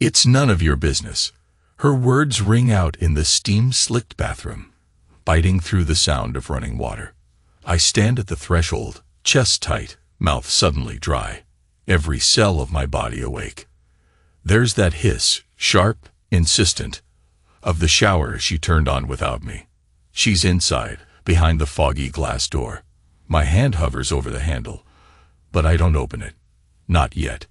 It's none of your business. Her words ring out in the steam-slicked bathroom, biting through the sound of running water. I stand at the threshold, chest tight, mouth suddenly dry, every cell of my body awake. There's that hiss, sharp, insistent, of the shower she turned on without me. She's inside, behind the foggy glass door. My hand hovers over the handle, but I don't open it. Not yet,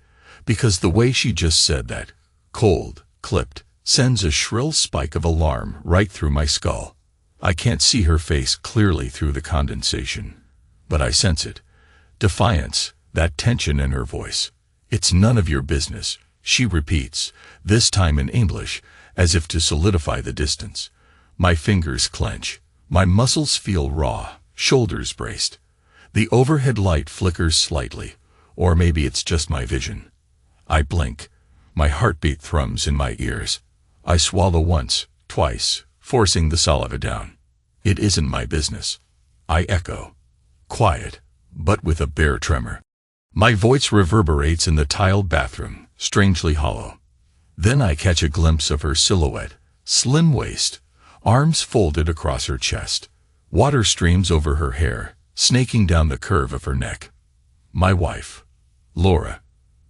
because the way she just said that, cold, clipped, sends a shrill spike of alarm right through my skull. I can't see her face clearly through the condensation, but I sense it. Defiance, that tension in her voice. It's none of your business, she repeats, this time in English, as if to solidify the distance. My fingers clench. My muscles feel raw, shoulders braced. The overhead light flickers slightly, or maybe it's just my vision. I blink. My heartbeat thrums in my ears. I swallow once, twice, forcing the saliva down. It isn't my business. I echo. Quiet, but with a bare tremor. My voice reverberates in the tiled bathroom, strangely hollow. Then I catch a glimpse of her silhouette, slim waist, arms folded across her chest. Water streams over her hair, snaking down the curve of her neck. My wife, Laura.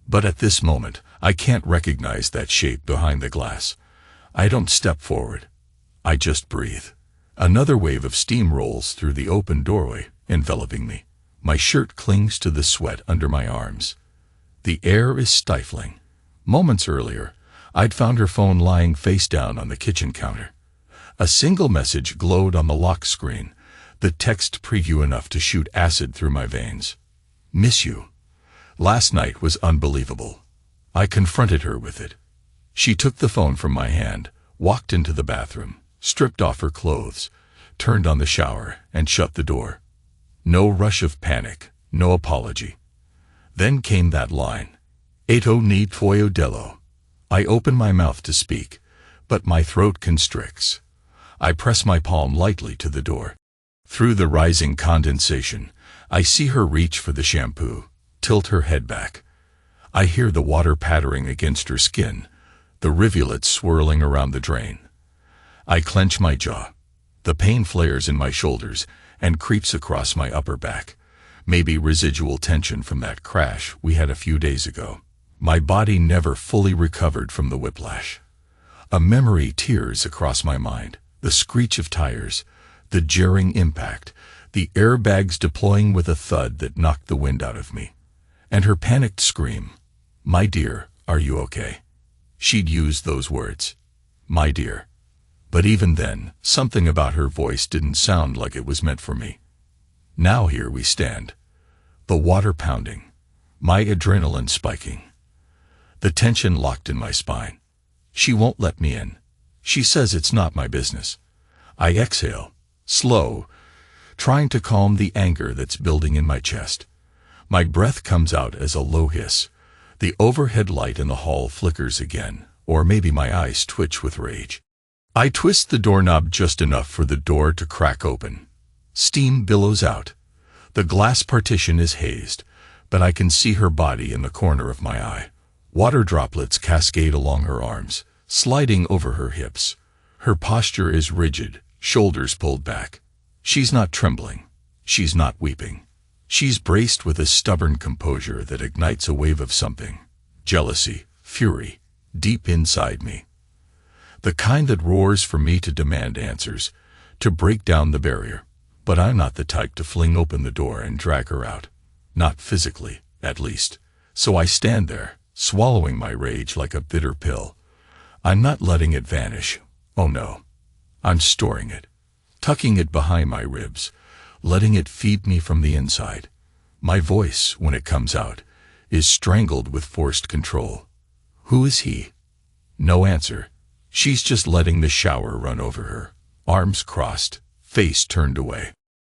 But at this moment, I can't recognize that shape behind the glass. I don't step forward. I just breathe. Another wave of steam rolls through the open doorway, enveloping me. My shirt clings to the sweat under my arms. The air is stifling. Moments earlier, I'd found her phone lying face down on the kitchen counter. A single message glowed on the lock screen, the text preview enough to shoot acid through my veins. Miss you. Last night was unbelievable. I confronted her with it. She took the phone from my hand, walked into the bathroom, stripped off her clothes, turned on the shower, and shut the door. No rush of panic, no apology. Then came that line. Eto ni tuyo dello. I open my mouth to speak, but my throat constricts. I press my palm lightly to the door. Through the rising condensation, I see her reach for the shampoo, tilt her head back. I hear the water pattering against her skin, the rivulets swirling around the drain. I clench my jaw. The pain flares in my shoulders and creeps across my upper back, maybe residual tension from that crash we had a few days ago. My body never fully recovered from the whiplash. A memory tears across my mind, the screech of tires, the jarring impact, the airbags deploying with a thud that knocked the wind out of me. And her panicked scream, "My dear, are you okay?" She'd used those words. My dear. But even then, something about her voice didn't sound like it was meant for me. Now here we stand. The water pounding. My adrenaline spiking. The tension locked in my spine. She won't let me in. She says it's not my business. I exhale, slow, trying to calm the anger that's building in my chest. My breath comes out as a low hiss. The overhead light in the hall flickers again, or maybe my eyes twitch with rage. I twist the doorknob just enough for the door to crack open. Steam billows out. The glass partition is hazed, but I can see her body in the corner of my eye. Water droplets cascade along her arms, sliding over her hips. Her posture is rigid, shoulders pulled back. She's not trembling. She's not weeping. She's braced with a stubborn composure that ignites a wave of something. Jealousy, fury, deep inside me. The kind that roars for me to demand answers, to break down the barrier. But I'm not the type to fling open the door and drag her out. Not physically, at least. So I stand there, swallowing my rage like a bitter pill. I'm not letting it vanish. Oh no. I'm storing it, tucking it behind my ribs, letting it feed me from the inside. My voice, when it comes out, is strangled with forced control. Who is he? No answer. She's just letting the shower run over her, arms crossed, face turned away.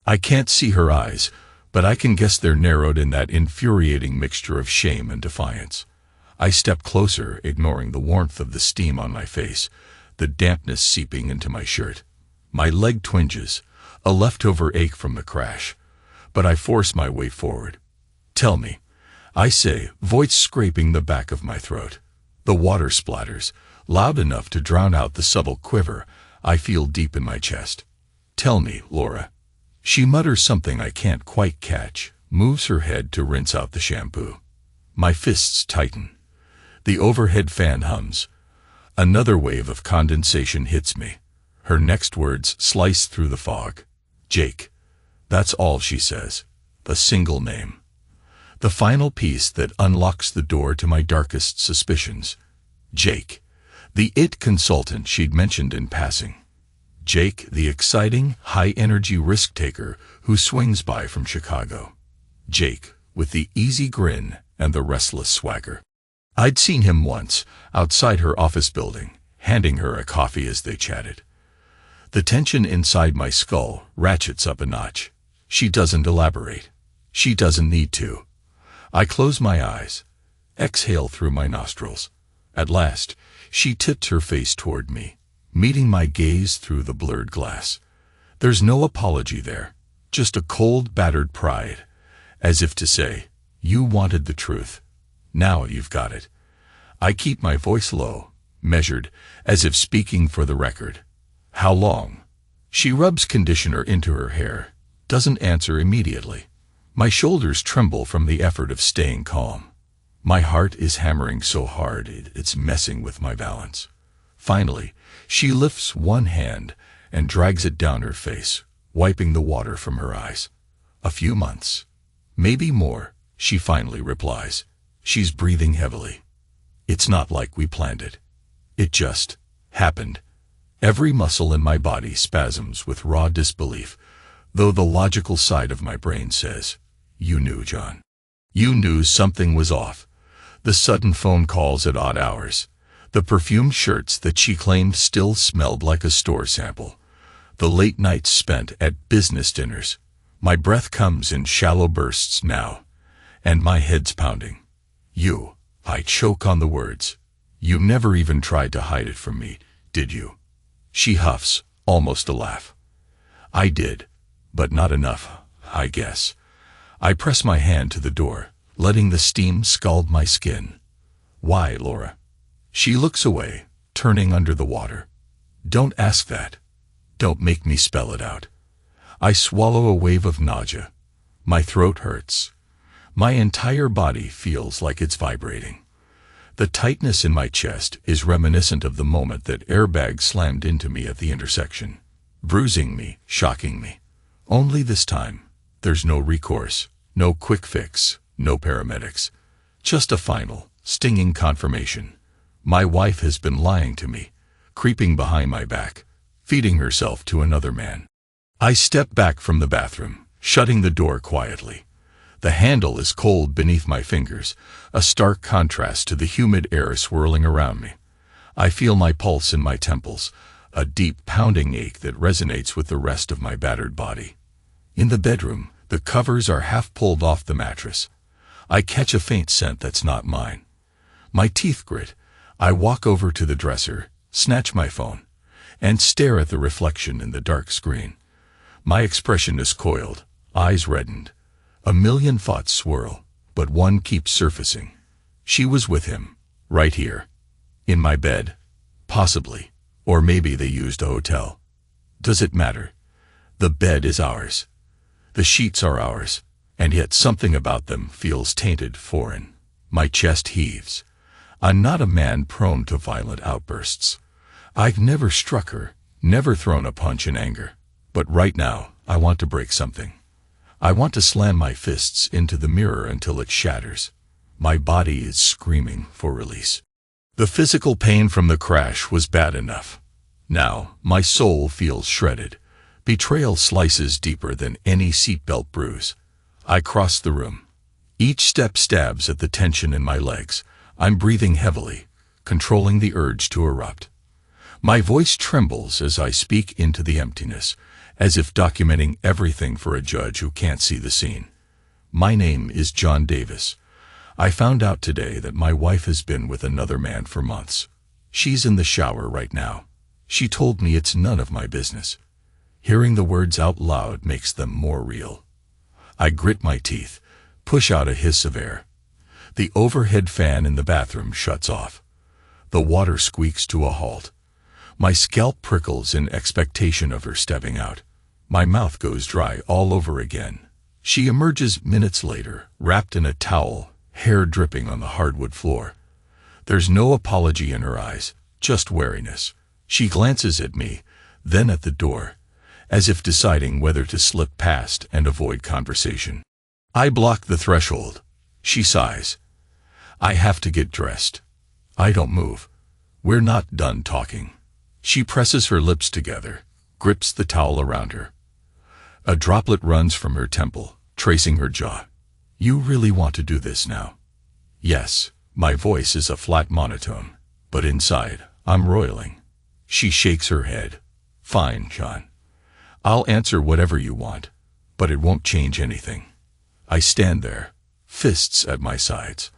I can't see her eyes, but I can guess they're narrowed in that infuriating mixture of shame and defiance. I step closer, ignoring the warmth of the steam on my face, the dampness seeping into my shirt. My leg twinges, a leftover ache from the crash, but I force my way forward. Tell me, I say, voice scraping the back of my throat. The water splatters, loud enough to drown out the subtle quiver I feel deep in my chest. "Tell me, Laura." She mutters something I can't quite catch, moves her head to rinse out the shampoo. My fists tighten. The overhead fan hums. Another wave of condensation hits me. Her next words slice through the fog. "Jake." That's all she says. A single name. The final piece that unlocks the door to my darkest suspicions. Jake. The IT consultant she'd mentioned in passing. Jake, the exciting, high-energy risk-taker who swings by from Chicago. Jake, with the easy grin and the restless swagger. I'd seen him once, outside her office building, handing her a coffee as they chatted. The tension inside my skull ratchets up a notch. She doesn't elaborate. She doesn't need to. I close my eyes, exhale through my nostrils. At last, she tipped her face toward me, meeting my gaze through the blurred glass. There's no apology there, just a cold, battered pride, as if to say, "You wanted the truth. Now you've got it." I keep my voice low, measured, as if speaking for the record. "How long?" She rubs conditioner into her hair, doesn't answer immediately. My shoulders tremble from the effort of staying calm. My heart is hammering so hard it's messing with my balance. Finally, she lifts one hand and drags it down her face, wiping the water from her eyes. "A few months. Maybe more," she finally replies. She's breathing heavily. "It's not like we planned it. It just happened." Every muscle in my body spasms with raw disbelief, though the logical side of my brain says, "You knew, John. You knew something was off." The sudden phone calls at odd hours. The perfumed shirts that she claimed still smelled like a store sample. The late nights spent at business dinners. My breath comes in shallow bursts now, and my head's pounding. "You," I choke on the words. "You never even tried to hide it from me, did you?" She huffs, almost a laugh. "I did, but not enough, I guess." I press my hand to the door, letting the steam scald my skin. "Why, Laura?" She looks away, turning under the water. "Don't ask that. Don't make me spell it out." I swallow a wave of nausea. My throat hurts. My entire body feels like it's vibrating. The tightness in my chest is reminiscent of the moment that airbag slammed into me at the intersection, bruising me, shocking me. Only this time, there's no recourse, no quick fix, no paramedics. Just a final, stinging confirmation. My wife has been lying to me, creeping behind my back, feeding herself to another man. I step back from the bathroom, shutting the door quietly. The handle is cold beneath my fingers, a stark contrast to the humid air swirling around me. I feel my pulse in my temples, a deep pounding ache that resonates with the rest of my battered body. In the bedroom, the covers are half pulled off the mattress. I catch a faint scent that's not mine. My teeth grit. I walk over to the dresser, snatch my phone, and stare at the reflection in the dark screen. My expression is coiled, eyes reddened. A million thoughts swirl, but one keeps surfacing. She was with him, right here. In my bed. Possibly. Or maybe they used a hotel. Does it matter? The bed is ours. The sheets are ours, and yet something about them feels tainted, foreign. My chest heaves. I'm not a man prone to violent outbursts. I've never struck her, never thrown a punch in anger. But right now, I want to break something. I want to slam my fists into the mirror until it shatters. My body is screaming for release. The physical pain from the crash was bad enough. Now, my soul feels shredded. Betrayal slices deeper than any seatbelt bruise. I cross the room. Each step stabs at the tension in my legs. I'm breathing heavily, controlling the urge to erupt. My voice trembles as I speak into the emptiness, as if documenting everything for a judge who can't see the scene. My name is John Davis. I found out today that my wife has been with another man for months. She's in the shower right now. She told me it's none of my business. Hearing the words out loud makes them more real. I grit my teeth, push out a hiss of air. The overhead fan in the bathroom shuts off. The water squeaks to a halt. My scalp prickles in expectation of her stepping out. My mouth goes dry all over again. She emerges minutes later, wrapped in a towel, hair dripping on the hardwood floor. There's no apology in her eyes, just wariness. She glances at me, then at the door, as if deciding whether to slip past and avoid conversation. I block the threshold. She sighs. I have to get dressed. I don't move. We're not done talking. She presses her lips together, grips the towel around her. A droplet runs from her temple, tracing her jaw. You really want to do this now? Yes. My voice is a flat monotone, but inside, I'm roiling. She shakes her head. Fine, John. I'll answer whatever you want, but it won't change anything. I stand there, fists at my sides.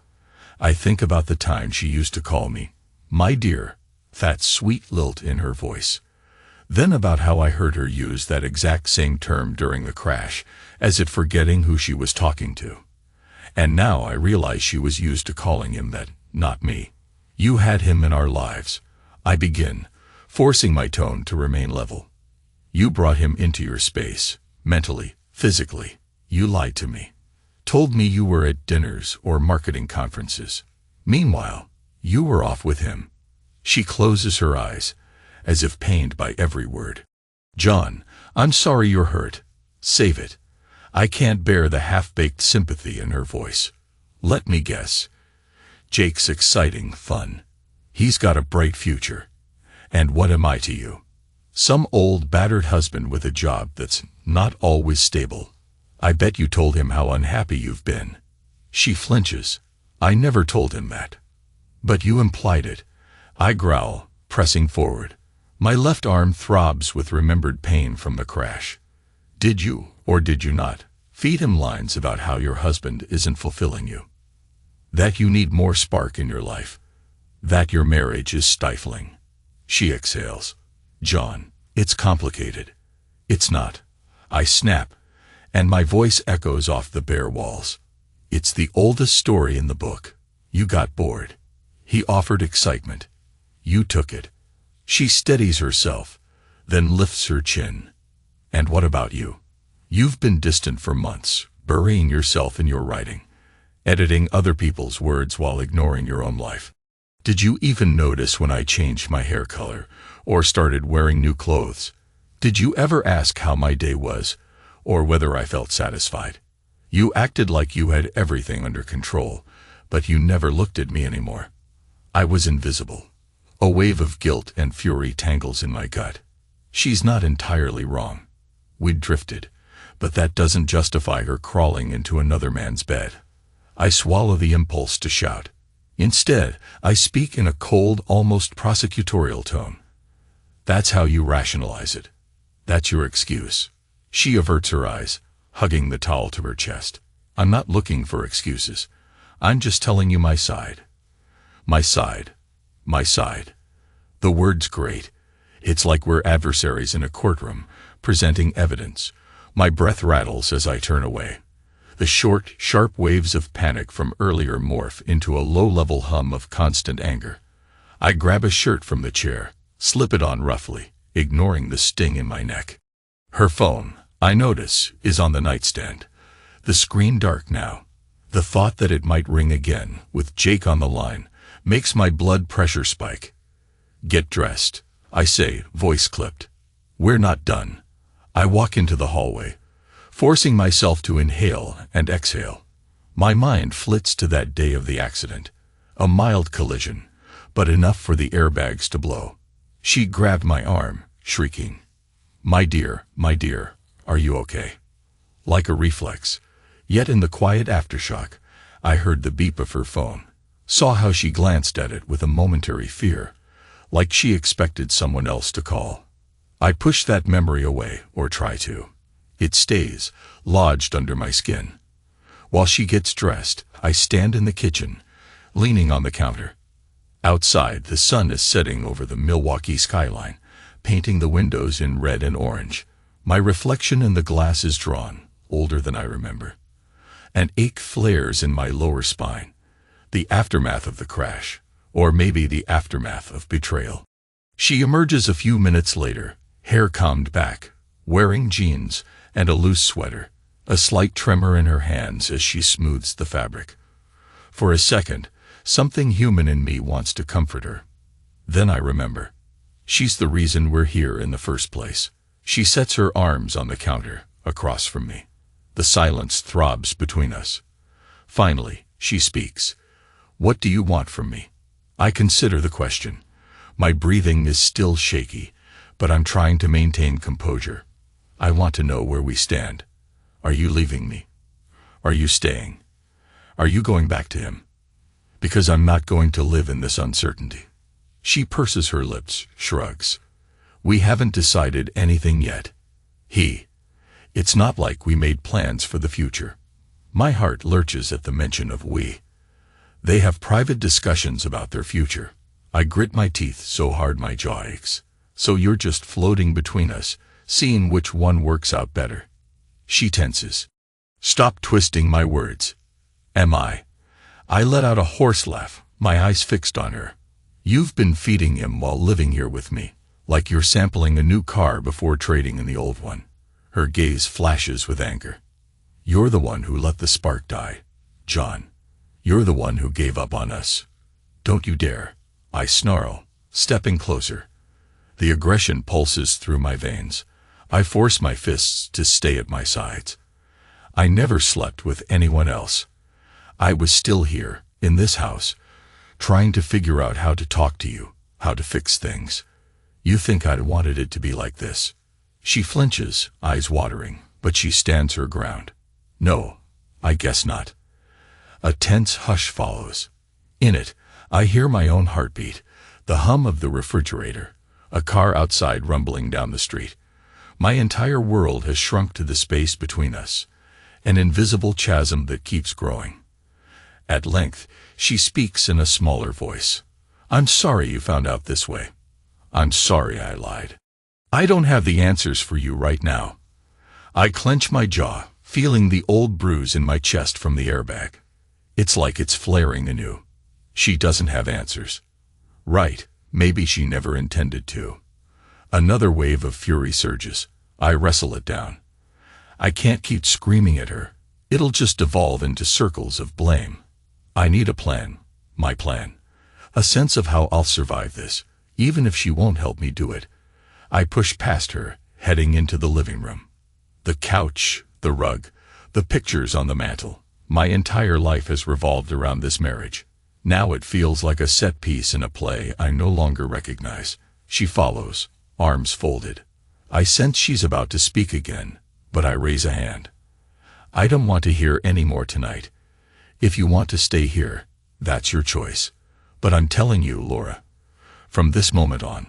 I think about the time she used to call me, my dear, that sweet lilt in her voice. Then about how I heard her use that exact same term during the crash, as if forgetting who she was talking to. And now I realize she was used to calling him that, not me. You had him in our lives. I begin, forcing my tone to remain level. You brought him into your space, mentally, physically. You lied to me. Told me you were at dinners or marketing conferences. Meanwhile, you were off with him. She closes her eyes, as if pained by every word. John, I'm sorry you're hurt. Save it. I can't bear the half-baked sympathy in her voice. Let me guess. Jake's exciting fun. He's got a bright future. And what am I to you? Some old battered husband with a job that's not always stable. I bet you told him how unhappy you've been. She flinches. I never told him that. But you implied it. I growl, pressing forward. My left arm throbs with remembered pain from the crash. Did you, or did you not, feed him lines about how your husband isn't fulfilling you? That you need more spark in your life? That your marriage is stifling? She exhales. John, it's complicated. It's not. I snap, and my voice echoes off the bare walls. It's the oldest story in the book. You got bored. He offered excitement. You took it. She steadies herself, then lifts her chin. And what about you? You've been distant for months, burying yourself in your writing, editing other people's words while ignoring your own life. Did you even notice when I changed my hair color or started wearing new clothes? Did you ever ask how my day was, or whether I felt satisfied? You acted like you had everything under control, but you never looked at me anymore. I was invisible. A wave of guilt and fury tangles in my gut. She's not entirely wrong. We'd drifted, but that doesn't justify her crawling into another man's bed. I swallow the impulse to shout. Instead, I speak in a cold, almost prosecutorial tone. That's how you rationalize it. That's your excuse. She averts her eyes, hugging the towel to her chest. I'm not looking for excuses. I'm just telling you my side. My side. My side. The word's great. It's like we're adversaries in a courtroom, presenting evidence. My breath rattles as I turn away. The short, sharp waves of panic from earlier morph into a low-level hum of constant anger. I grab a shirt from the chair, slip it on roughly, ignoring the sting in my neck. Her phone, I notice, is on the nightstand. The screen dark now. The thought that it might ring again, with Jake on the line, makes my blood pressure spike. Get dressed, I say, voice clipped. We're not done. I walk into the hallway, forcing myself to inhale and exhale. My mind flits to that day of the accident. A mild collision, but enough for the airbags to blow. She grabbed my arm, shrieking, my dear, are you okay?" Like a reflex, yet in the quiet aftershock, I heard the beep of her phone, saw how she glanced at it with a momentary fear, like she expected someone else to call. I push that memory away, or try to. It stays, lodged under my skin. While she gets dressed, I stand in the kitchen, leaning on the counter. Outside, the sun is setting over the Milwaukee skyline, painting the windows in red and orange. My reflection in the glass is drawn, older than I remember. An ache flares in my lower spine. The aftermath of the crash. or maybe the aftermath of betrayal. She emerges a few minutes later, hair combed back, wearing jeans and a loose sweater, a slight tremor in her hands as she smooths the fabric. For a second, something human in me wants to comfort her. Then I remember. She's the reason we're here in the first place. She sets her arms on the counter, across from me. The silence throbs between us. Finally, she speaks. "What do you want from me?" I consider the question. My breathing is still shaky, but I'm trying to maintain composure. "I want to know where we stand. Are you leaving me? Are you staying? Are you going back to him? Because I'm not going to live in this uncertainty." She purses her lips, shrugs. "We haven't decided anything yet." It's not like we made plans for the future. My heart lurches at the mention of we. They have private discussions about their future. I grit my teeth so hard my jaw aches. "So you're just floating between us, seeing which one works out better." She tenses. "Stop twisting my words." Am I? I let out a hoarse laugh, my eyes fixed on her. "You've been feeding him while living here with me, like you're sampling a new car before trading in the old one." Her gaze flashes with anger. "You're the one who let the spark die, John. You're the one who gave up on us. Don't you dare." I snarl, stepping closer. The aggression pulses through my veins. I force my fists to stay at my sides. "I never slept with anyone else. I was still here, in this house, trying to figure out how to talk to you, how to fix things. You think I'd wanted it to be like this?" She flinches, eyes watering, but she stands her ground. "No, I guess not." A tense hush follows. In it, I hear my own heartbeat, the hum of the refrigerator, a car outside rumbling down the street. My entire world has shrunk to the space between us, an invisible chasm that keeps growing. At length, she speaks in a smaller voice. "I'm sorry you found out this way. I'm sorry I lied. I don't have the answers for you right now." I clench my jaw, feeling the old bruise in my chest from the airbag. It's like it's flaring anew. She doesn't have answers. Right, maybe she never intended to. Another wave of fury surges. I wrestle it down. I can't keep screaming at her. It'll just devolve into circles of blame. I need a plan. My plan. A sense of how I'll survive this, even if she won't help me do it. I push past her, heading into the living room. The couch, the rug, the pictures on the mantel. My entire life has revolved around this marriage. Now it feels like a set piece in a play I no longer recognize. She follows, arms folded. I sense she's about to speak again, but I raise a hand. "I don't want to hear any more tonight. If you want to stay here, that's your choice. But I'm telling you, Laura, from this moment on,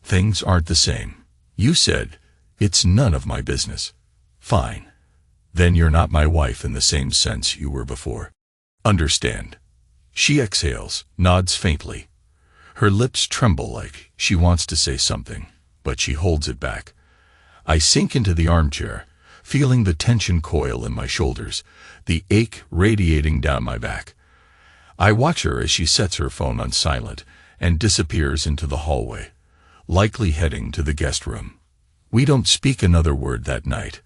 things aren't the same. You said, it's none of my business. Fine. Then you're not my wife in the same sense you were before. Understand?" She exhales, nods faintly. Her lips tremble like she wants to say something, but she holds it back. I sink into the armchair, feeling the tension coil in my shoulders, the ache radiating down my back. I watch her as she sets her phone on silent and disappears into the hallway, likely heading to the guest room. We don't speak another word that night.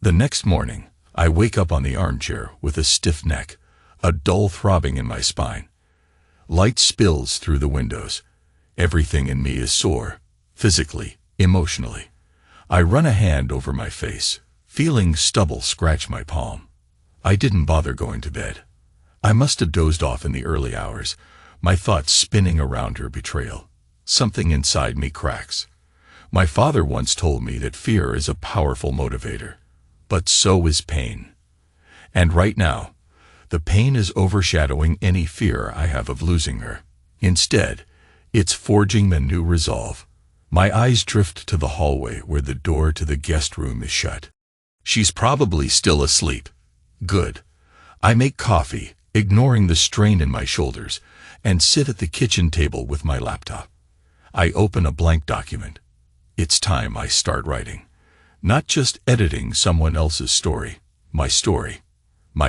The next morning, I wake up on the armchair with a stiff neck, a dull throbbing in my spine. Light spills through the windows. Everything in me is sore, physically, emotionally. I run a hand over my face, feeling stubble scratch my palm. I didn't bother going to bed. I must have dozed off in the early hours, my thoughts spinning around her betrayal. Something inside me cracks. My father once told me that fear is a powerful motivator, but so is pain. And right now, the pain is overshadowing any fear I have of losing her. Instead, it's forging a new resolve. My eyes drift to the hallway where the door to the guest room is shut. She's probably still asleep. Good. I make coffee, ignoring the strain in my shoulders, and sit at the kitchen table with my laptop. I open a blank document. It's time I start writing. Not just editing someone else's story, my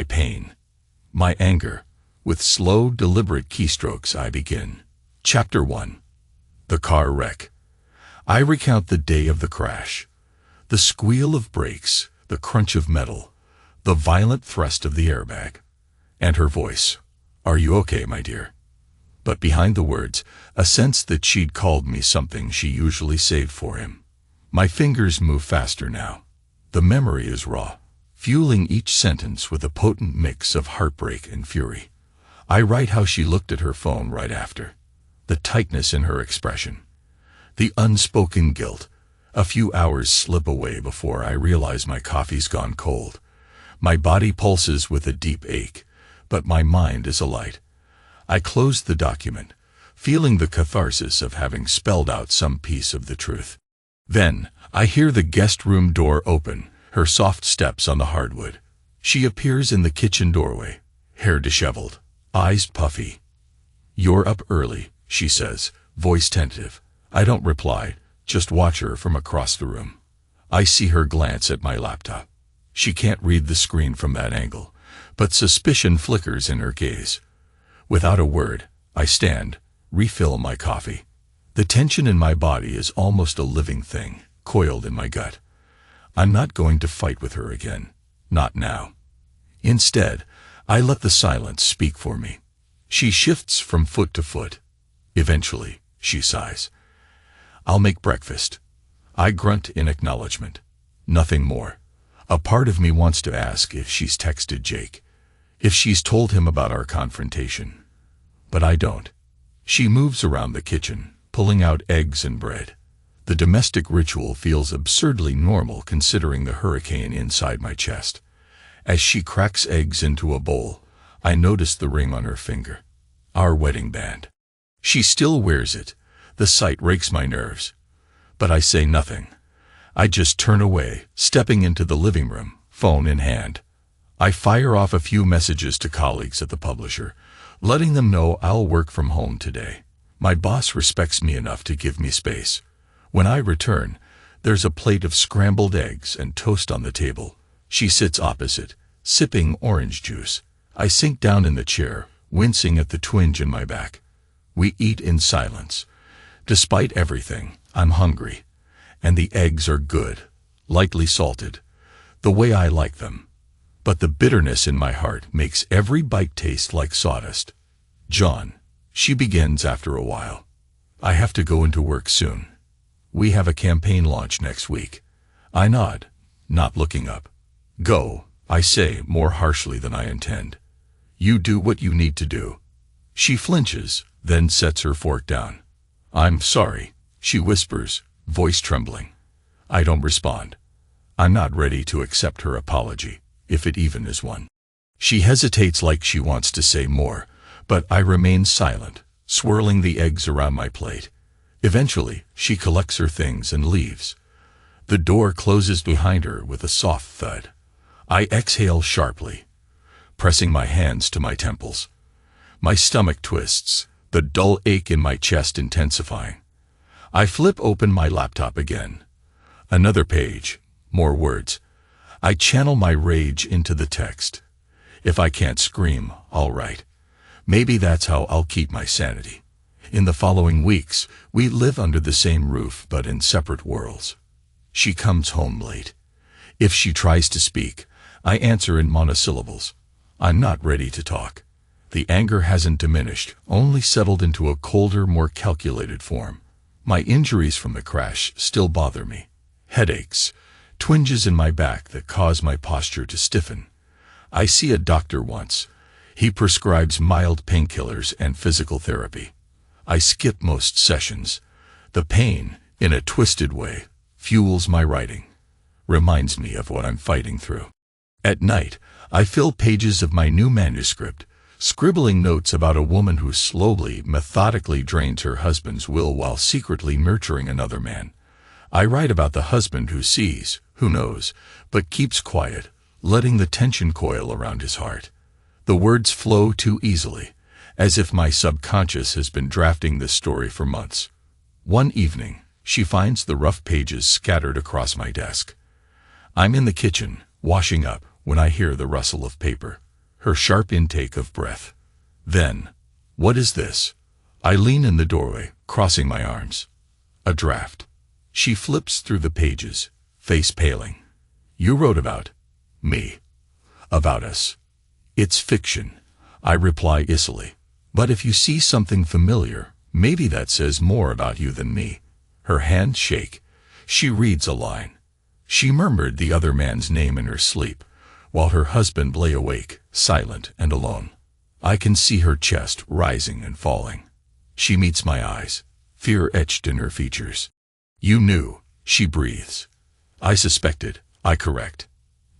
pain, my anger. With slow, deliberate keystrokes I begin. Chapter 1. The Car Wreck. I recount the day of the crash. The squeal of brakes, the crunch of metal, the violent thrust of the airbag. And her voice. "Are you okay, my dear?" But behind the words, a sense that she'd called me something she usually saved for him. My fingers move faster now. The memory is raw, fueling each sentence with a potent mix of heartbreak and fury. I write how she looked at her phone right after. The tightness in her expression. The unspoken guilt. A few hours slip away before I realize my coffee's gone cold. My body pulses with a deep ache, but my mind is alight. I close the document, feeling the catharsis of having spelled out some piece of the truth. Then, I hear the guest room door open, her soft steps on the hardwood. She appears in the kitchen doorway, hair disheveled, eyes puffy. "You're up early," she says, voice tentative. I don't reply, just watch her from across the room. I see her glance at my laptop. She can't read the screen from that angle, but suspicion flickers in her gaze. Without a word, I stand, refill my coffee. The tension in my body is almost a living thing, coiled in my gut. I'm not going to fight with her again. Not now. Instead, I let the silence speak for me. She shifts from foot to foot. Eventually, she sighs. "I'll make breakfast." I grunt in acknowledgement. Nothing more. A part of me wants to ask if she's texted Jake, if she's told him about our confrontation. But I don't. She moves around the kitchen, pulling out eggs and bread. The domestic ritual feels absurdly normal considering the hurricane inside my chest. As she cracks eggs into a bowl, I notice the ring on her finger. Our wedding band. She still wears it. The sight rakes my nerves. But I say nothing. I just turn away, stepping into the living room, phone in hand. I fire off a few messages to colleagues at the publisher, letting them know I'll work from home today. My boss respects me enough to give me space. When I return, there's a plate of scrambled eggs and toast on the table. She sits opposite, sipping orange juice. I sink down in the chair, wincing at the twinge in my back. We eat in silence. Despite everything, I'm hungry. And the eggs are good, lightly salted, the way I like them. But the bitterness in my heart makes every bite taste like sawdust. "John," she begins after a while. "I have to go into work soon. We have a campaign launch next week." I nod, not looking up. "Go," I say more harshly than I intend. "You do what you need to do." She flinches, then sets her fork down. "I'm sorry," she whispers, voice trembling. I don't respond. I'm not ready to accept her apology, if it even is one. She hesitates like she wants to say more, but I remain silent, swirling the eggs around my plate. Eventually, she collects her things and leaves. The door closes behind her with a soft thud. I exhale sharply, pressing my hands to my temples. My stomach twists, the dull ache in my chest intensifying. I flip open my laptop again. Another page, more words. I channel my rage into the text. If I can't scream, I'll write. Maybe that's how I'll keep my sanity. In the following weeks, we live under the same roof but in separate worlds. She comes home late. If she tries to speak, I answer in monosyllables. I'm not ready to talk. The anger hasn't diminished, only settled into a colder, more calculated form. My injuries from the crash still bother me. Headaches, twinges in my back that cause my posture to stiffen. I see a doctor once. He prescribes mild painkillers and physical therapy. I skip most sessions. The pain, in a twisted way, fuels my writing. Reminds me of what I'm fighting through. At night, I fill pages of my new manuscript, scribbling notes about a woman who slowly, methodically drains her husband's will while secretly nurturing another man. I write about the husband who sees, who knows, but keeps quiet, letting the tension coil around his heart. The words flow too easily, as if my subconscious has been drafting this story for months. One evening, she finds the rough pages scattered across my desk. I'm in the kitchen, washing up, when I hear the rustle of paper, her sharp intake of breath. Then, "What is this?" I lean in the doorway, crossing my arms. A draft. She flips through the pages, face paling. You wrote about me. About us. It's fiction, I reply icily. But if you see something familiar, maybe that says more about you than me. Her hands shake. She reads a line. She murmured the other man's name in her sleep, while her husband lay awake, silent and alone. I can see her chest rising and falling. She meets my eyes, fear etched in her features. You knew, she breathes. I suspected, I correct.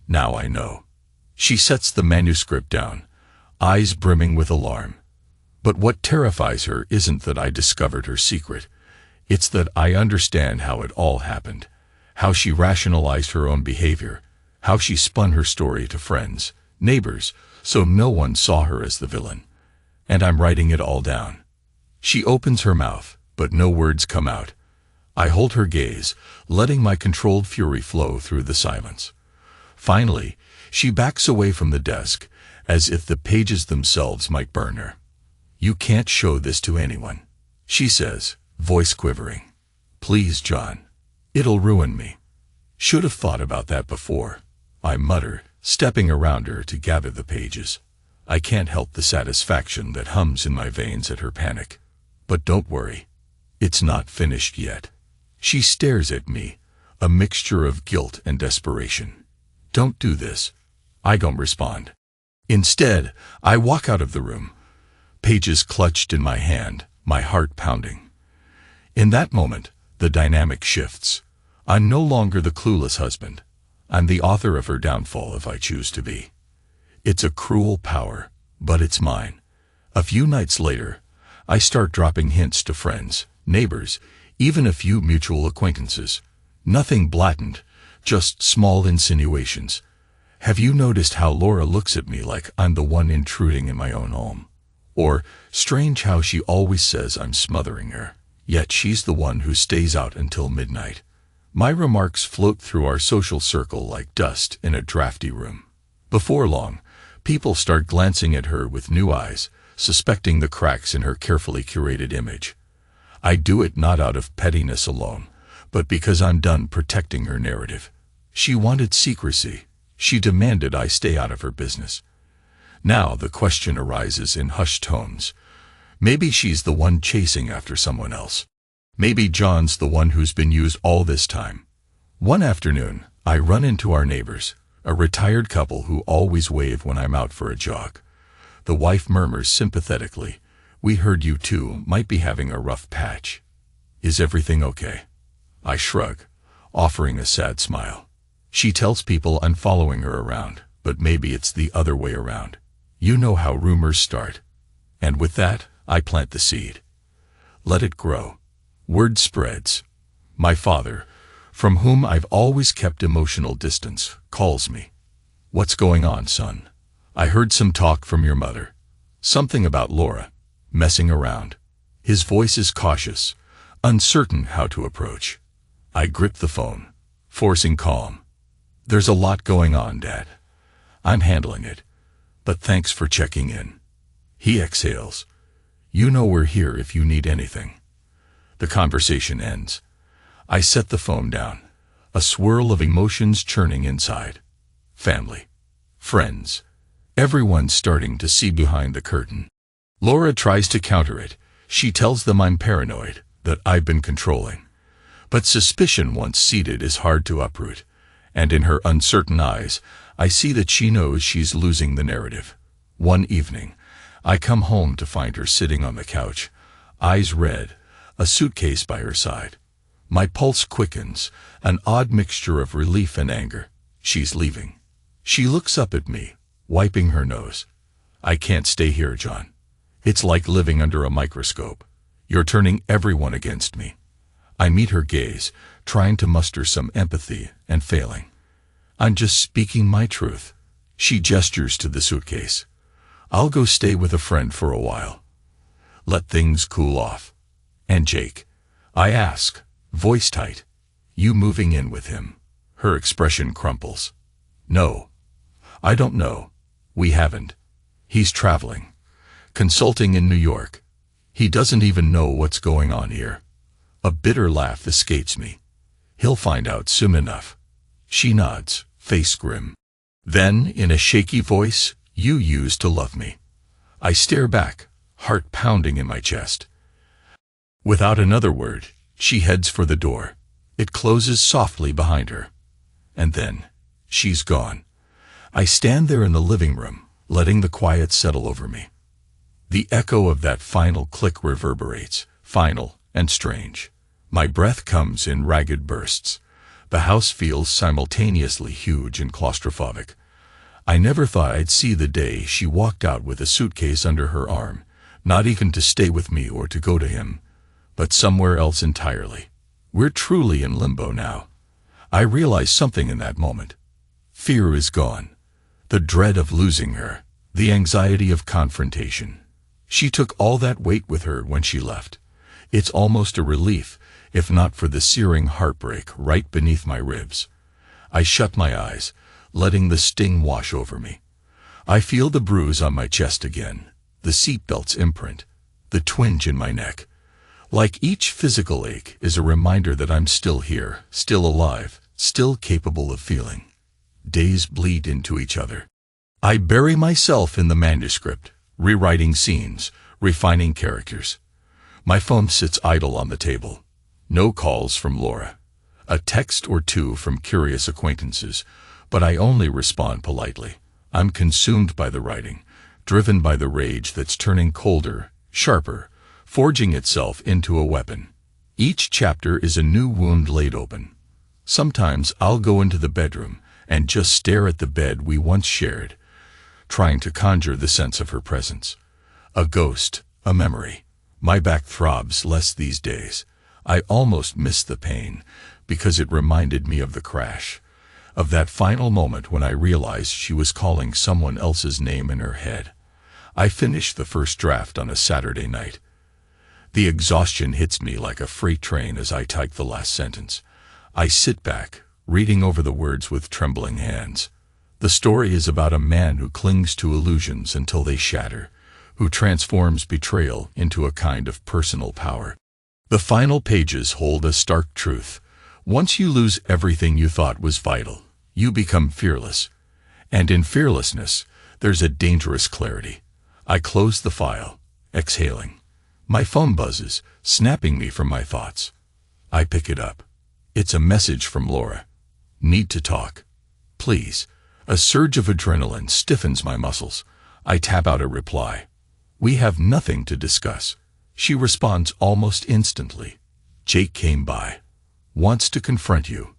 Now I know. She sets the manuscript down, eyes brimming with alarm. But what terrifies her isn't that I discovered her secret. It's that I understand how it all happened, how she rationalized her own behavior, how she spun her story to friends, neighbors, so no one saw her as the villain. And I'm writing it all down. She opens her mouth, but no words come out. I hold her gaze, letting my controlled fury flow through the silence. Finally, she backs away from the desk, as if the pages themselves might burn her. You can't show this to anyone, she says, voice quivering. Please, John. It'll ruin me. Should have thought about that before, I mutter, stepping around her to gather the pages. I can't help the satisfaction that hums in my veins at her panic. But don't worry. It's not finished yet. She stares at me, a mixture of guilt and desperation. Don't do this. I don't respond. Instead, I walk out of the room, pages clutched in my hand, my heart pounding. In that moment, the dynamic shifts. I'm no longer the clueless husband. I'm the author of her downfall if I choose to be. It's a cruel power, but it's mine. A few nights later, I start dropping hints to friends, neighbors, even a few mutual acquaintances. Nothing blatant, just small insinuations. Have you noticed how Laura looks at me like I'm the one intruding in my own home? Or, strange how she always says I'm smothering her, yet she's the one who stays out until midnight. My remarks float through our social circle like dust in a drafty room. Before long, people start glancing at her with new eyes, suspecting the cracks in her carefully curated image. I do it not out of pettiness alone, but because I'm done protecting her narrative. She wanted secrecy. She demanded I stay out of her business. Now the question arises in hushed tones. Maybe she's the one chasing after someone else. Maybe John's the one who's been used all this time. One afternoon, I run into our neighbors, a retired couple who always wave when I'm out for a jog. The wife murmurs sympathetically, "We heard you two might be having a rough patch. Is everything okay?" I shrug, offering a sad smile. She tells people I'm following her around, but maybe it's the other way around. You know how rumors start. And with that, I plant the seed. Let it grow. Word spreads. My father, from whom I've always kept emotional distance, calls me. "What's going on, son? I heard some talk from your mother. Something about Laura. Messing around." His voice is cautious, uncertain how to approach. I grip the phone, forcing calm. "There's a lot going on, Dad. I'm handling it. But thanks for checking in." He exhales. "You know we're here if you need anything." The conversation ends. I set the phone down, a swirl of emotions churning inside. Family. Friends. Everyone's starting to see behind the curtain. Laura tries to counter it. She tells them I'm paranoid, that I've been controlling. But suspicion once seated is hard to uproot. And in her uncertain eyes, I see that she knows she's losing the narrative. One evening, I come home to find her sitting on the couch, eyes red, a suitcase by her side. My pulse quickens, an odd mixture of relief and anger. She's leaving. She looks up at me, wiping her nose. "I can't stay here, John. It's like living under a microscope. You're turning everyone against me." I meet her gaze, trying to muster some empathy and failing. "I'm just speaking my truth." She gestures to the suitcase. "I'll go stay with a friend for a while. Let things cool off." "And Jake?" I ask, voice tight. "You moving in with him?" Her expression crumples. "No. I don't know. We haven't. He's traveling. Consulting in New York. He doesn't even know what's going on here. A bitter laugh escapes me. He'll find out soon enough. She nods, face grim. Then, in a shaky voice, "You used to love me." I stare back, heart pounding in my chest. Without another word, she heads for the door. It closes softly behind her. And then, she's gone. I stand there in the living room, letting the quiet settle over me. The echo of that final click reverberates, final and strange. My breath comes in ragged bursts. The house feels simultaneously huge and claustrophobic. I never thought I'd see the day she walked out with a suitcase under her arm, not even to stay with me or to go to him, but somewhere else entirely. We're truly in limbo now. I realize something in that moment. Fear is gone. The dread of losing her, the anxiety of confrontation. She took all that weight with her when she left. It's almost a relief, if not for the searing heartbreak right beneath my ribs. I shut my eyes, letting the sting wash over me. I feel the bruise on my chest again, the seatbelt's imprint, the twinge in my neck. Like each physical ache is a reminder that I'm still here, still alive, still capable of feeling. Days bleed into each other. I bury myself in the manuscript, rewriting scenes, refining characters. My phone sits idle on the table. No calls from Laura. A text or two from curious acquaintances, but I only respond politely. I'm consumed by the writing, driven by the rage that's turning colder, sharper, forging itself into a weapon. Each chapter is a new wound laid open. Sometimes I'll go into the bedroom and just stare at the bed we once shared, trying to conjure the sense of her presence. A ghost, a memory. My back throbs less these days. I almost miss the pain, because it reminded me of the crash, of that final moment when I realized she was calling someone else's name in her head. I finished the first draft on a Saturday night. The exhaustion hits me like a freight train as I type the last sentence. I sit back, reading over the words with trembling hands. The story is about a man who clings to illusions until they shatter, who transforms betrayal into a kind of personal power. The final pages hold a stark truth. Once you lose everything you thought was vital, you become fearless. And in fearlessness, there's a dangerous clarity. I close the file, exhaling. My phone buzzes, snapping me from my thoughts. I pick it up. It's a message from Laura. "Need to talk. Please." A surge of adrenaline stiffens my muscles. I tap out a reply. "We have nothing to discuss." She responds almost instantly. "Jake came by. Wants to confront you.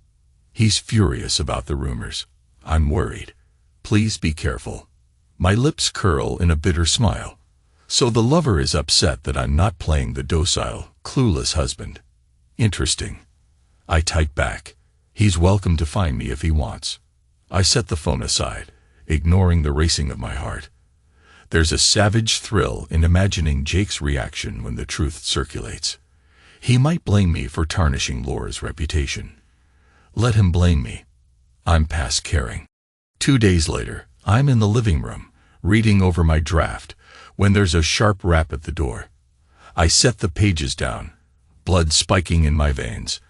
He's furious about the rumors. I'm worried. Please be careful." My lips curl in a bitter smile. So the lover is upset that I'm not playing the docile, clueless husband. Interesting. I type back. "He's welcome to find me if he wants." I set the phone aside, ignoring the racing of my heart. There's a savage thrill in imagining Jake's reaction when the truth circulates. He might blame me for tarnishing Laura's reputation. Let him blame me. I'm past caring. 2 days later, I'm in the living room, reading over my draft, when there's a sharp rap at the door. I set the pages down, blood spiking in my veins.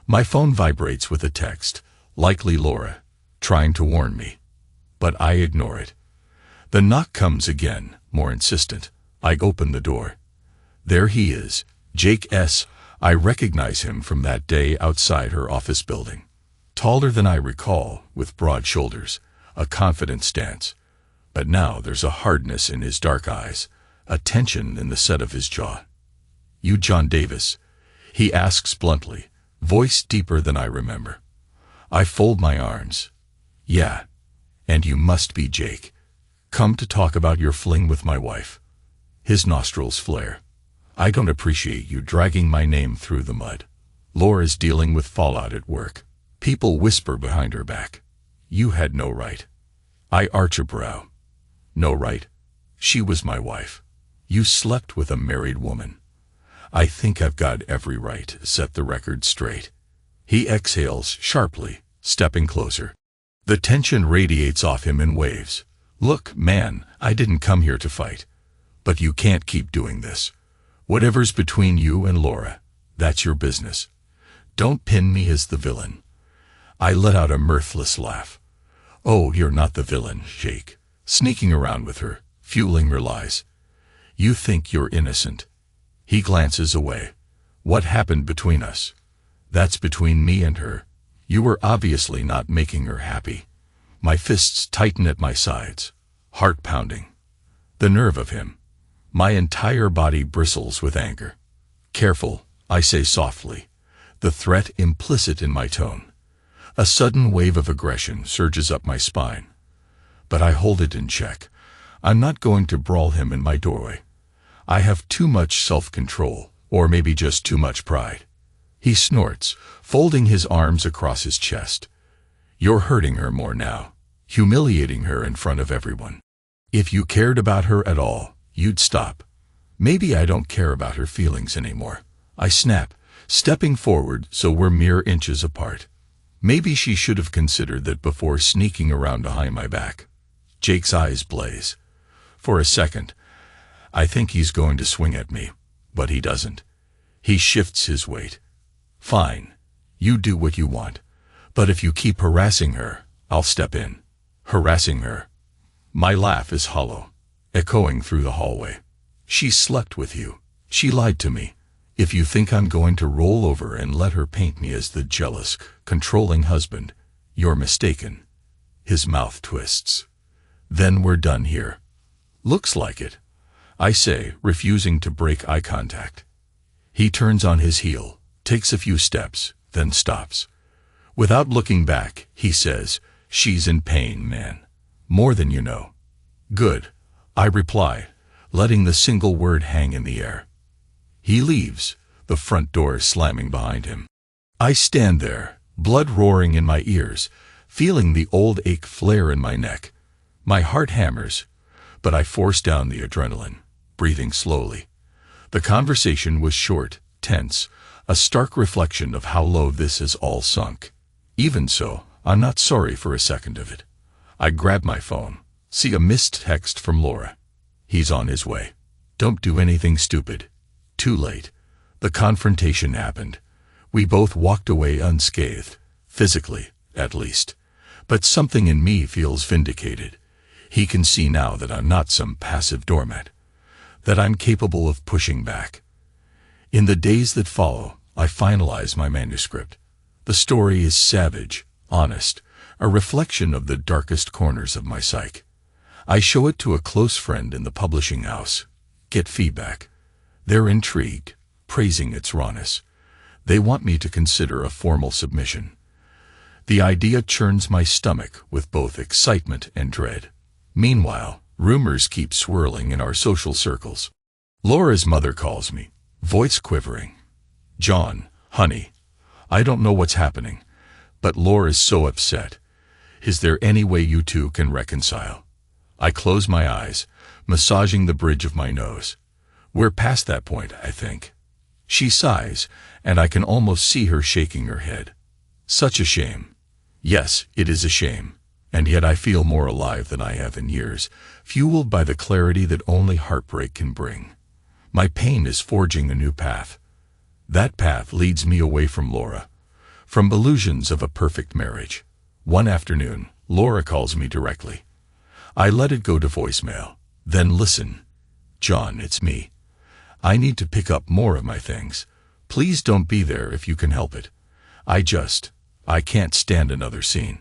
My phone vibrates with a text, likely Laura, trying to warn me. But I ignore it. The knock comes again, more insistent. I open the door. There he is, Jake S. I recognize him from that day outside her office building. Taller than I recall, with broad shoulders, a confident stance. But now there's a hardness in his dark eyes, a tension in the set of his jaw. "You John Davis?" he asks bluntly, voice deeper than I remember. I fold my arms. "Yeah, and you must be Jake. Come to talk about your fling with my wife." His nostrils flare. "I don't appreciate you dragging my name through the mud. Laura's dealing with fallout at work. People whisper behind her back. You had no right." I arch a brow. "No right? She was my wife. You slept with a married woman. I think I've got every right to set the record straight." He exhales sharply, stepping closer. The tension radiates off him in waves. "Look, man, I didn't come here to fight. But you can't keep doing this. Whatever's between you and Laura, that's your business. Don't pin me as the villain. I let out a mirthless laugh. Oh, you're not the villain, Jake. Sneaking around with her, fueling her lies. You think you're innocent. He glances away. What happened between us? That's between me and her. You were obviously not making her happy. My fists tighten at my sides, heart pounding. The nerve of him. My entire body bristles with anger. Careful, I say softly, the threat implicit in my tone. A sudden wave of aggression surges up my spine. But I hold it in check. I'm not going to brawl him in my doorway. I have too much self-control, or maybe just too much pride. He snorts, folding his arms across his chest. You're hurting her more now, humiliating her in front of everyone. If you cared about her at all, you'd stop. Maybe I don't care about her feelings anymore. I snap, stepping forward so we're mere inches apart. Maybe she should have considered that before sneaking around behind my back. Jake's eyes blaze. For a second, I think he's going to swing at me, but he doesn't. He shifts his weight. Fine, you do what you want, but if you keep harassing her, I'll step in. Harassing her. My laugh is hollow, echoing through the hallway. She slept with you. She lied to me. If you think I'm going to roll over and let her paint me as the jealous, controlling husband, you're mistaken. His mouth twists. Then we're done here. Looks like it, I say, refusing to break eye contact. He turns on his heel, takes a few steps, then stops. Without looking back, he says, "She's in pain, man. More than you know." Good, I reply, letting the single word hang in the air. He leaves, the front door slamming behind him. I stand there, blood roaring in my ears, feeling the old ache flare in my neck. My heart hammers, but I force down the adrenaline, breathing slowly. The conversation was short, tense, a stark reflection of how low this has all sunk. Even so, I'm not sorry for a second of it. I grab my phone, see a missed text from Laura. He's on his way. Don't do anything stupid. Too late. The confrontation happened. We both walked away unscathed, physically, at least. But something in me feels vindicated. He can see now that I'm not some passive doormat, that I'm capable of pushing back. In the days that follow, I finalize my manuscript. The story is savage, honest, a reflection of the darkest corners of my psyche. I show it to a close friend in the publishing house. Get feedback. They're intrigued, praising its rawness. They want me to consider a formal submission. The idea churns my stomach with both excitement and dread. Meanwhile, rumors keep swirling in our social circles. Laura's mother calls me, voice quivering. "John, honey, I don't know what's happening, but Laura's so upset. Is there any way you two can reconcile?" I close my eyes, massaging the bridge of my nose. We're past that point, I think. She sighs, and I can almost see her shaking her head. Such a shame. Yes, it is a shame, and yet I feel more alive than I have in years, fueled by the clarity that only heartbreak can bring. My pain is forging a new path. That path leads me away from Laura, from illusions of a perfect marriage. One afternoon, Laura calls me directly. I let it go to voicemail, then listen. "John, it's me. I need to pick up more of my things. Please don't be there if you can help it. I can't stand another scene.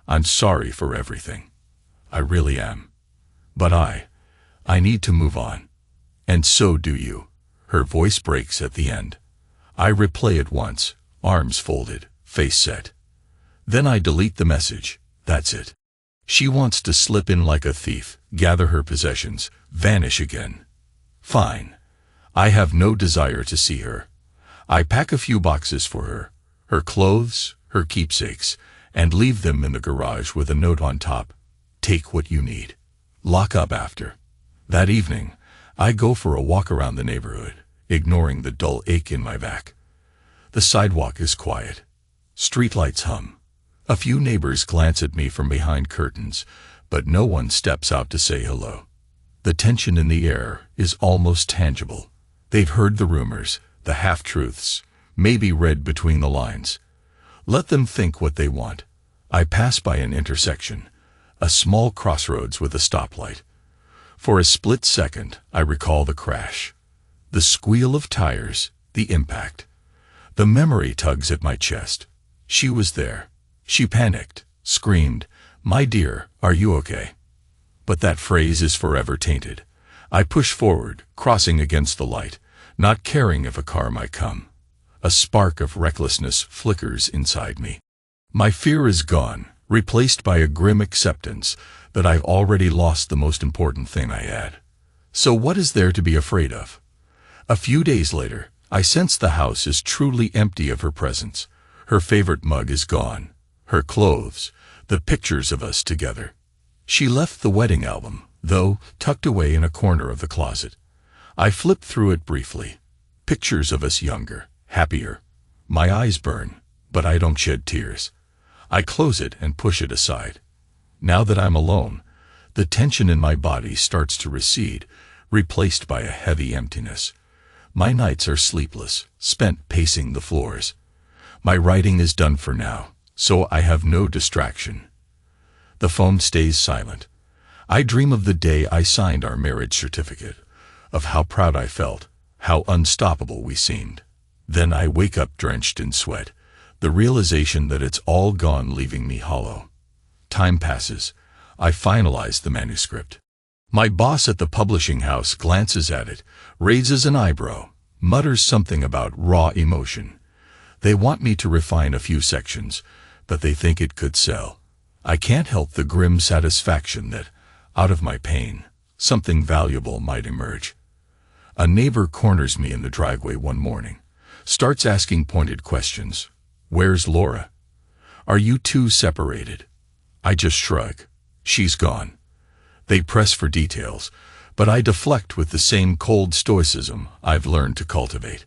I'm sorry for everything. I really am. But I need to move on. And so do you." Her voice breaks at the end. I replay it once, arms folded, face set. Then I delete the message. That's it. She wants to slip in like a thief, gather her possessions, vanish again. Fine. I have no desire to see her. I pack a few boxes for her clothes, her keepsakes, and leave them in the garage with a note on top. Take what you need. Lock up after. That evening, I go for a walk around the neighborhood, ignoring the dull ache in my back. The sidewalk is quiet. Streetlights hum. A few neighbors glance at me from behind curtains, but no one steps out to say hello. The tension in the air is almost tangible. They've heard the rumors, the half-truths, maybe read between the lines. Let them think what they want. I pass by an intersection, a small crossroads with a stoplight. For a split second, I recall the crash. The squeal of tires, the impact. The memory tugs at my chest. She was there. She panicked, screamed, "My dear, are you okay?" But that phrase is forever tainted. I push forward, crossing against the light, not caring if a car might come. A spark of recklessness flickers inside me. My fear is gone, replaced by a grim acceptance that I've already lost the most important thing I had. So what is there to be afraid of? A few days later, I sense the house is truly empty of her presence. Her favorite mug is gone. Her clothes, the pictures of us together. She left the wedding album, though, tucked away in a corner of the closet. I flip through it briefly. Pictures of us younger, happier. My eyes burn, but I don't shed tears. I close it and push it aside. Now that I'm alone, the tension in my body starts to recede, replaced by a heavy emptiness. My nights are sleepless, spent pacing the floors. My writing is done for now, so I have no distraction. The phone stays silent. I dream of the day I signed our marriage certificate, of how proud I felt, how unstoppable we seemed. Then I wake up drenched in sweat, the realization that it's all gone, leaving me hollow. Time passes. I finalize the manuscript. My boss at the publishing house glances at it, raises an eyebrow, mutters something about raw emotion. They want me to refine a few sections, but they think it could sell. I can't help the grim satisfaction that, out of my pain, something valuable might emerge. A neighbor corners me in the driveway one morning, starts asking pointed questions. "Where's Laura? Are you two separated?" I just shrug. She's gone. They press for details, but I deflect with the same cold stoicism I've learned to cultivate.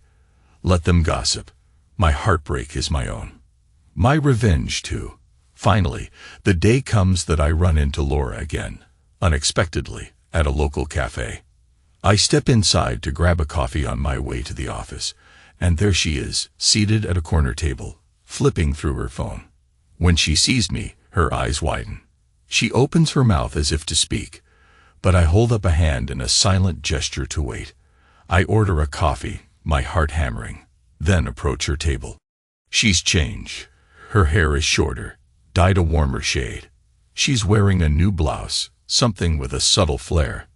Let them gossip. My heartbreak is my own. My revenge, too. Finally, the day comes that I run into Laura again, unexpectedly, at a local cafe. I step inside to grab a coffee on my way to the office, and there she is, seated at a corner table, flipping through her phone. When she sees me, her eyes widen. She opens her mouth as if to speak, but I hold up a hand in a silent gesture to wait. I order a coffee, my heart hammering, then approach her table. She's changed. Her hair is shorter, dyed a warmer shade. She's wearing a new blouse, something with a subtle flair.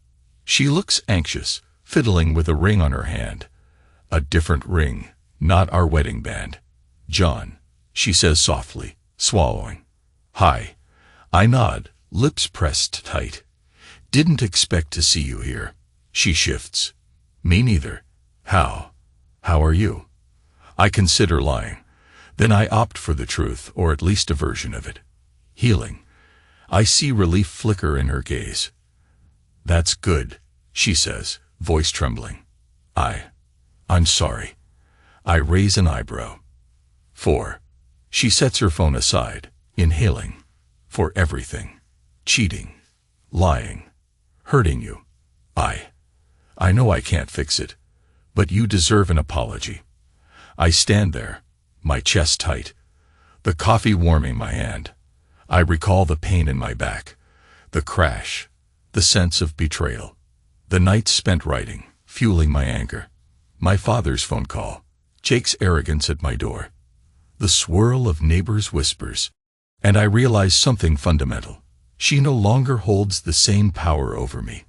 She looks anxious, fiddling with a ring on her hand. A different ring, not our wedding band. "John," she says softly, swallowing. "Hi." I nod, lips pressed tight. "Didn't expect to see you here." She shifts. "Me neither. How are you?" I consider lying. Then I opt for the truth, or at least a version of it. "Healing." I see relief flicker in her gaze. "That's good," she says, voice trembling. I'm sorry." I raise an eyebrow. "For?" She sets her phone aside, inhaling. "For everything. Cheating. Lying. Hurting you. I know I can't fix it, but you deserve an apology." I stand there, my chest tight, the coffee warming my hand. I recall the pain in my back, the crash, the sense of betrayal, the nights spent writing, fueling my anger, my father's phone call, Jake's arrogance at my door, the swirl of neighbors' whispers, and I realize something fundamental. She no longer holds the same power over me.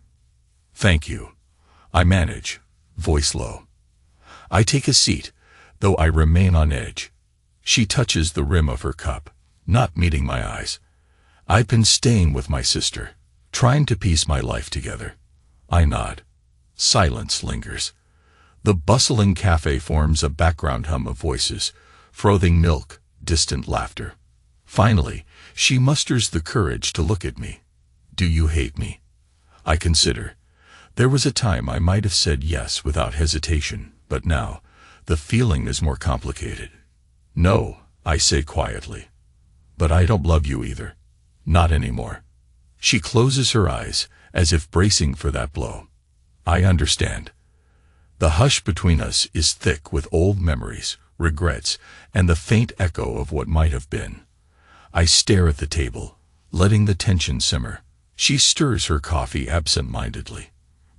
"Thank you." I manage, voice low. I take a seat, though I remain on edge. She touches the rim of her cup, not meeting my eyes. I've been staying with my sister, trying to piece my life together. I nod. Silence lingers. The bustling cafe forms a background hum of voices, frothing milk, distant laughter. Finally, she musters the courage to look at me. "Do you hate me?" I consider. There was a time I might have said yes without hesitation, but now, the feeling is more complicated. "No," I say quietly. "But I don't love you either. Not anymore." She closes her eyes, as if bracing for that blow. "I understand." The hush between us is thick with old memories, regrets, and the faint echo of what might have been. I stare at the table, letting the tension simmer. She stirs her coffee absent-mindedly.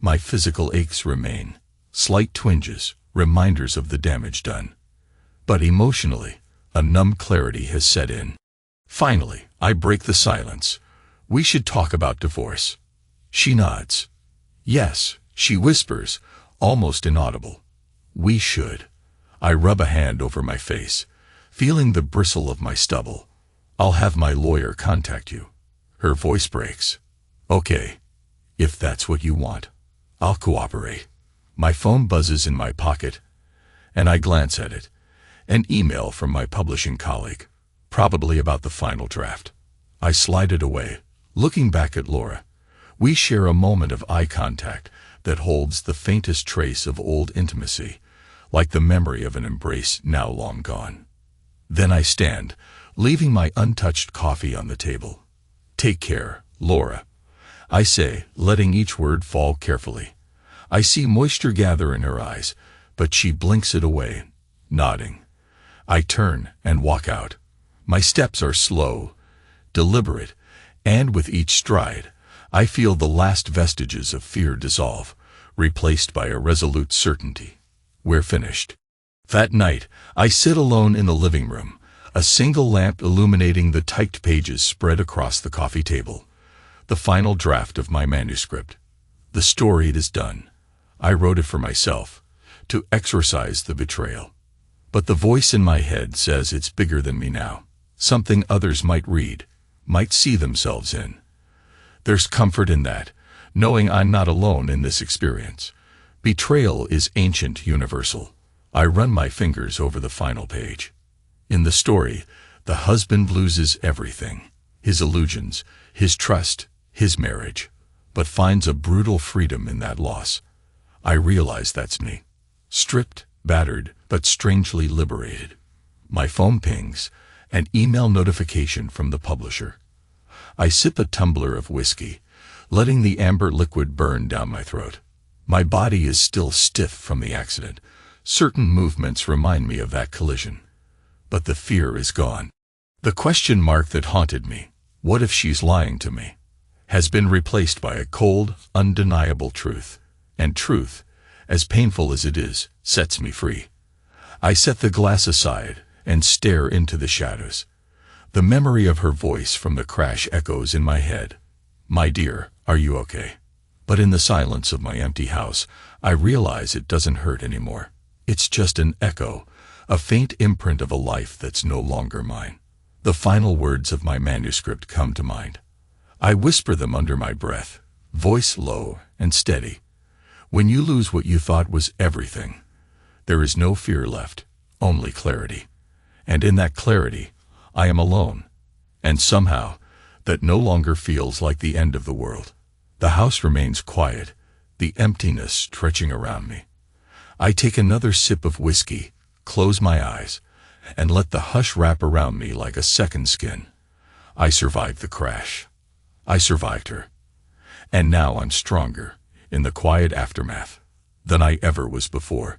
My physical aches remain, slight twinges, reminders of the damage done. But emotionally, a numb clarity has set in. Finally, I break the silence. We should talk about divorce. She nods. Yes, she whispers, almost inaudible. We should. I rub a hand over my face, feeling the bristle of my stubble. I'll have my lawyer contact you. Her voice breaks. Okay, if that's what you want, I'll cooperate. My phone buzzes in my pocket, and I glance at it. An email from my publishing colleague, probably about the final draft. I slide it away, looking back at Laura. We share a moment of eye contact that holds the faintest trace of old intimacy, like the memory of an embrace now long gone. Then I stand, leaving my untouched coffee on the table. Take care, Laura, I say, letting each word fall carefully. I see moisture gather in her eyes, but she blinks it away, nodding. I turn and walk out. My steps are slow, deliberate, and with each stride, I feel the last vestiges of fear dissolve, replaced by a resolute certainty. We're finished. That night, I sit alone in the living room, a single lamp illuminating the typed pages spread across the coffee table. The final draft of my manuscript. The story is done. I wrote it for myself, to exorcise the betrayal. But the voice in my head says it's bigger than me now, something others might read, might see themselves in. There's comfort in that, knowing I'm not alone in this experience. Betrayal is ancient, universal. I run my fingers over the final page. In the story, the husband loses everything, his illusions, his trust, his marriage, but finds a brutal freedom in that loss. I realize that's me. Stripped, battered, but strangely liberated. My phone pings, an email notification from the publisher. I sip a tumbler of whiskey, letting the amber liquid burn down my throat. My body is still stiff from the accident. Certain movements remind me of that collision. But the fear is gone. The question mark that haunted me, what if she's lying to me, has been replaced by a cold, undeniable truth. And truth, as painful as it is, sets me free. I set the glass aside and stare into the shadows. The memory of her voice from the crash echoes in my head. My dear, are you okay? But in the silence of my empty house, I realize it doesn't hurt anymore. It's just an echo, a faint imprint of a life that's no longer mine. The final words of my manuscript come to mind. I whisper them under my breath, voice low and steady. When you lose what you thought was everything, there is no fear left, only clarity. And in that clarity, I am alone. And somehow, that no longer feels like the end of the world. The house remains quiet, the emptiness stretching around me. I take another sip of whiskey, close my eyes, and let the hush wrap around me like a second skin. I survived the crash. I survived her. And now I'm stronger, in the quiet aftermath, than I ever was before.